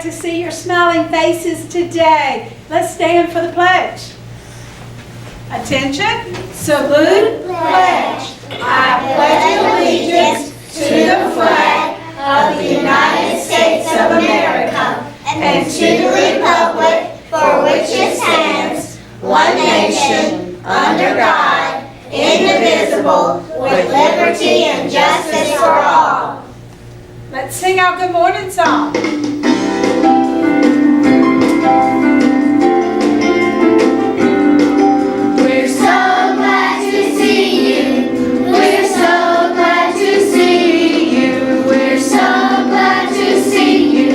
great to see your smiling faces today. Let's stand for the pledge. Attention, salute, pledge. I pledge allegiance to the flag of the United States of America and to the republic for which it stands, one nation, under God, indivisible, with liberty and justice for all. Let's sing our good morning song. We're so glad to see you. We're so glad to see you. We're so glad to see you.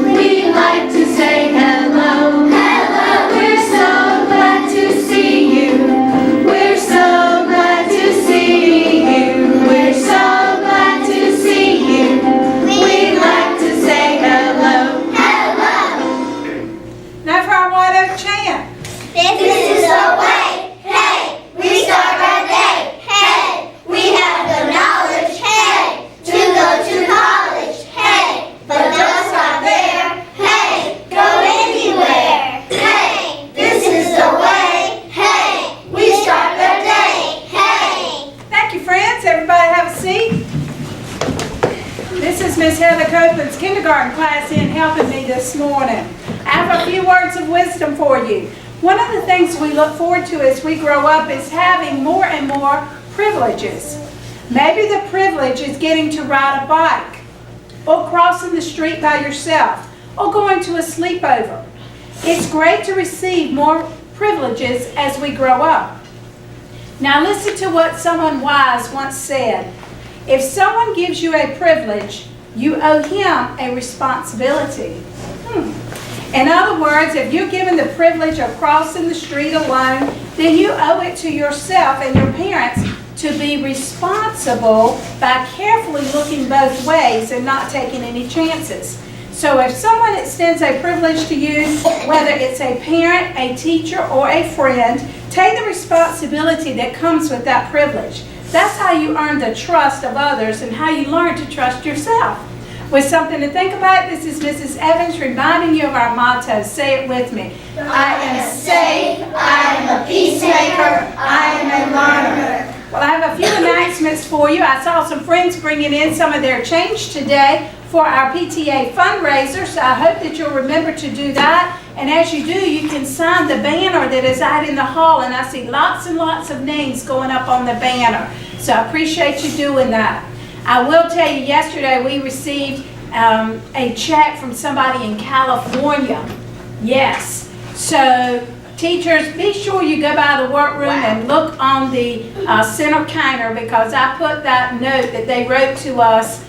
We like to say hello. Hello. We're so glad to see you. We're so glad to see you. We're so glad to see you. We like to say hello. Hello. Now for our White Oak chant. This is the way. Hey, we start our day. Hey, we have the knowledge. Hey, to go to college. Hey, but don't stop there. Hey, go anywhere. Hey, this is the way. Hey, we start our day. Hey. Thank you, friends. Everybody have a seat. This is Miss Heather Copeland's kindergarten class in helping me this morning. I have a few words of wisdom for you. One of the things we look forward to as we grow up is having more and more privileges. Maybe the privilege is getting to ride a bike, or crossing the street by yourself, or going to a sleepover. It's great to receive more privileges as we grow up. Now listen to what someone wise once said. If someone gives you a privilege, you owe him a responsibility. In other words, if you're given the privilege of crossing the street alone, then you owe it to yourself and your parents to be responsible by carefully looking both ways and not taking any chances. So if someone extends a privilege to you, whether it's a parent, a teacher, or a friend, take the responsibility that comes with that privilege. That's how you earn the trust of others and how you learn to trust yourself. With something to think about, this is Mrs. Evans reminding you of our motto. Say it with me. I am safe, I am a peacemaker, I am a learner. Well, I have a few announcements for you. I saw some friends bringing in some of their change today for our PTA fundraiser, so I hope that you'll remember to do that. And as you do, you can sign the banner that is out in the hall, and I see lots and lots of names going up on the banner. So I appreciate you doing that. I will tell you, yesterday we received a check from somebody in California. Yes. So teachers, be sure you go by the workroom and look on the center counter, because I put that note that they wrote to us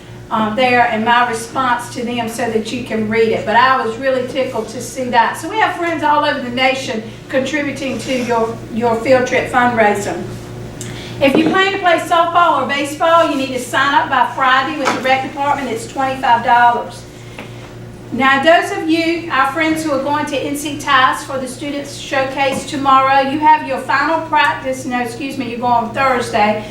there and my response to them so that you can read it. But I was really tickled to see that. So we have friends all over the nation contributing to your field trip fundraiser. If you plan to play softball or baseball, you need to sign up by Friday with the rec department. It's $25. Now, those of you, our friends who are going to NC Ties for the Students Showcase tomorrow, you have your final practice. No, excuse me, you go on Thursday.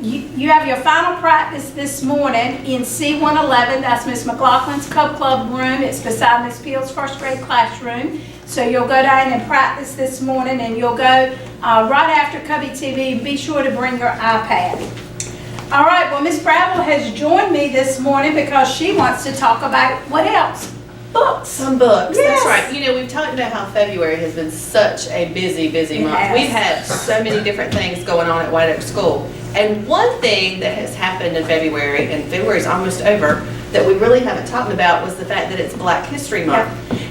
You have your final practice this morning in C111. That's Miss McLaughlin's Cub Club room. It's beside Miss Peel's first grade classroom. So you'll go down and practice this morning, and you'll go right after Cubbie TV. Be sure to bring your iPad. All right, well, Miss Bradwell has joined me this morning because she wants to talk about what else? Books. Some books, Yes. That's right. You know, we've talked about how February has been such a busy month. Yes. We've had so many different things going on at White Oak School. And one thing that has happened in February, and February's almost over, that we really haven't talked about was the fact that it's Black History Month.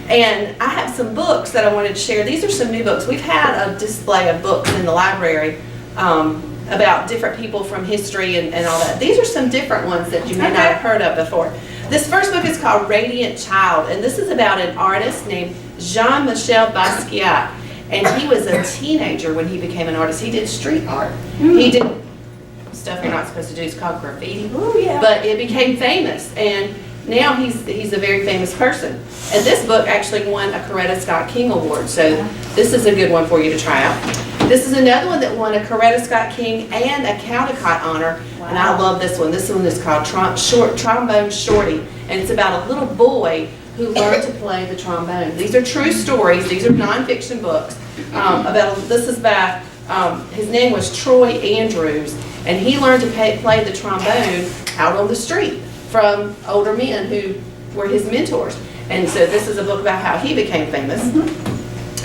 And I have some books that I wanted to share. These are some new books. We've had a display of books in the library about different people from history and all that. These are some different ones that you may not have heard of before. This first book is called Radiant Child, and this is about an artist named Jean-Michel Basquiat. And he was a teenager when he became an artist. He did street art. He did stuff you're not supposed to do. It's called graffiti. Oh, yeah. But it became famous, and now he's a very famous person. And this book actually won a Coretta Scott King Award, so this is a good one for you to try out. This is another one that won a Coretta Scott King and a Caldecott honor, and I love this one. This one is called Trombone Shorty, and it's about a little boy who learned to play the trombone. These are true stories. These are nonfiction books. This is by, his name was Troy Andrews, and he learned to play the trombone out on the street from older men who were his mentors. And so this is a book about how he became famous.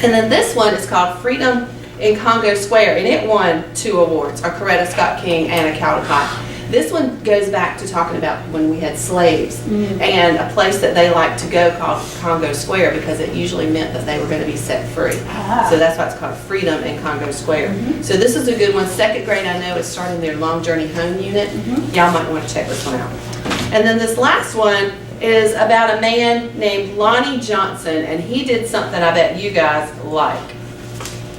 And then this one is called Freedom in Congo Square, and it won 2 awards, a Coretta Scott King and a Caldecott. This one goes back to talking about when we had slaves and a place that they liked to go called Congo Square because it usually meant that they were going to be set free. So that's why it's called Freedom in Congo Square. So this is a good one. 2nd grade, I know, is starting their Long Journey Home unit. Y'all might want to check this one out. And then this last one is about a man named Lonnie Johnson, and he did something I bet you guys like.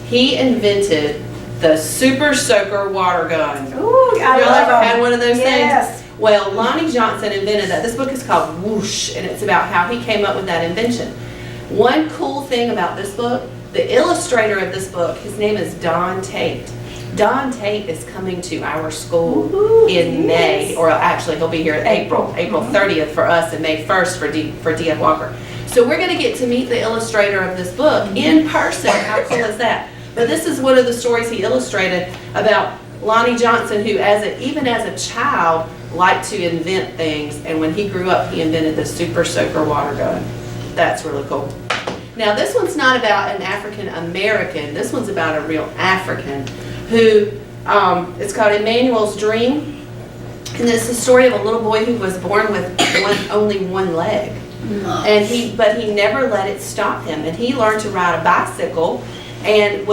He invented the Super Soaker water gun. Ooh, I Y'all love ever them. had one of those Yes. things? Well, Lonnie Johnson invented that. This book is called Whoosh, and it's about how he came up with that invention. One cool thing about this book, the illustrator of this book, his name is Don Tate. Don Tate is coming to our school in May, or actually he'll be here in April 30th for us and May 1st for D.F. Walker. So we're going to get to meet the illustrator of this book in person. How cool is that? But this is one of the stories he illustrated about Lonnie Johnson, who even as a child liked to invent things, and when he grew up he invented the Super Soaker water gun. That's really cool. Now this one's not about an African American, this one's about a real African who, it's called Emmanuel's Dream, and it's the story of a little boy who was born with only one leg. And but he never let it stop him, and he learned to ride a bicycle and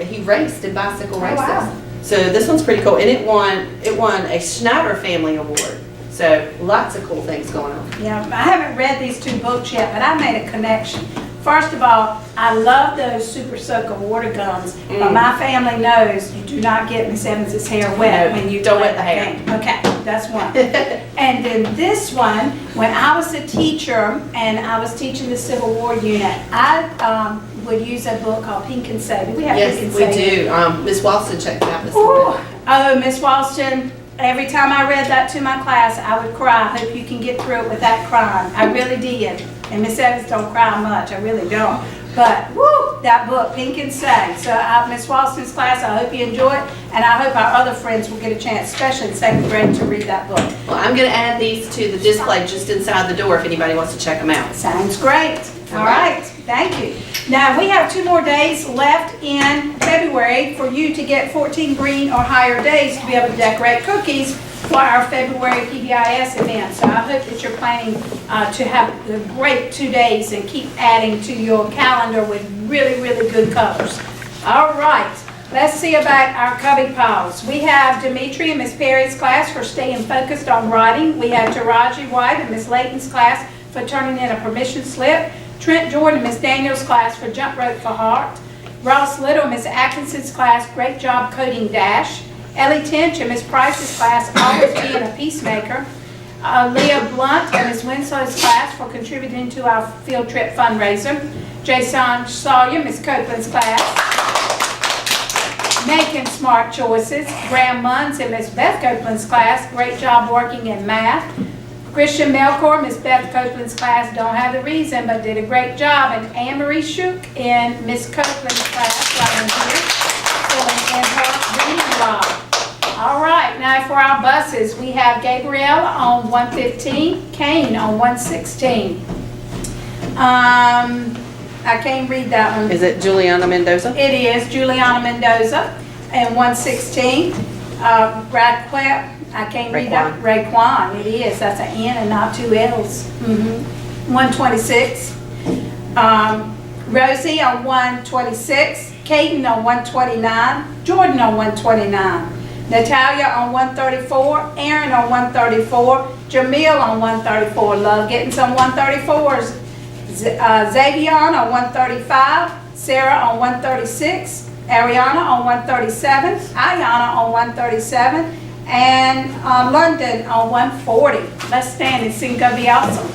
he raced in bicycle races. Wow. So this one's pretty cool, and it won a Schneider Family Award. So lots of cool things going on. Yeah, I haven't read these 2 books yet, but I made a connection. First of all, I love those Super Soaker water guns, but my family knows you do not get Miss Evans' hair wet when you don't play wet the hair. game. Okay, that's one. And then this one, when I was a teacher and I was teaching the Civil War unit, I would use a book called Pink and Say. Do we have Pink and Yes, we Say? do. Miss Walston checked it out this Ooh. morning. Oh, Miss Walston, every time I read that to my class, I would cry. I hope you can get through it without crying. I really did. And Miss Evans don't cry much. I really don't. But, woo, that book, Pink and Say. So, Miss Walston's class, I hope you enjoy it. And I hope our other friends will get a chance, especially in 2nd grade, to read that book. Well, I'm going to add these to the display just inside the door if anybody wants to check them out. Sounds great. All right. Thank you. Now, we have 2 more days left in February for you to get 14 green or higher days to be able to decorate cookies for our February PBIS event. So I hope that you're planning to have a great 2 days and keep adding to your calendar with really, really good colors. All right. Let's see about our Cubbie piles. We have Dimitri and Miss Perry's class for staying focused on writing. We have Taraji White and Miss Layton's class for turning in a permission slip. Trent Jordan, Miss Daniel's class for jump rope for heart. Ross Little, Miss Atkinson's class, great job coding dash. Ellie Tinch and Miss Price's class, always being a peacemaker. Leah Blunt and Miss Winslow's class for contributing to our field trip fundraiser. Jason Sawyer, Miss Copeland's class, making smart choices. Graham Munns and Miss Beth Copeland's class, great job working in math. Christian Melkor, Miss Beth Copeland's class, don't have the reason, but did a great job. And Anne-Marie Shook in Miss Copeland's class, right in here, filling in her reading log. All right, now for our buses, we have Gabrielle on 115, Kane on 116. I can't read that one. Is it Juliana Mendoza? It is Juliana Mendoza and 116. Raquel, I can't read that. Raquan, it is. That's an N and not 2 L's. 126. Rosie on 126. Caden on 129. Jordan on 129. Natalia on 134. Aaron on 134. Jamil on 134. Love getting some 134s. Xavier on 135, Sarah on 136, Ariana on 137, Ayana on 137, and London on 140. Let's stand and sing Gonna Be Awesome.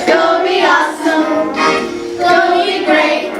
Gonna be awesome, gonna be great.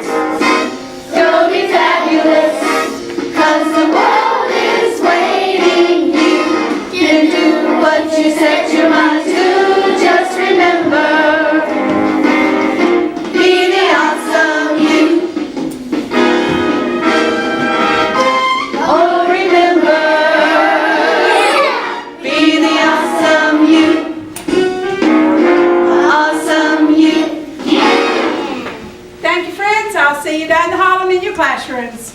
friends. I'll see you down the hall and in your classrooms.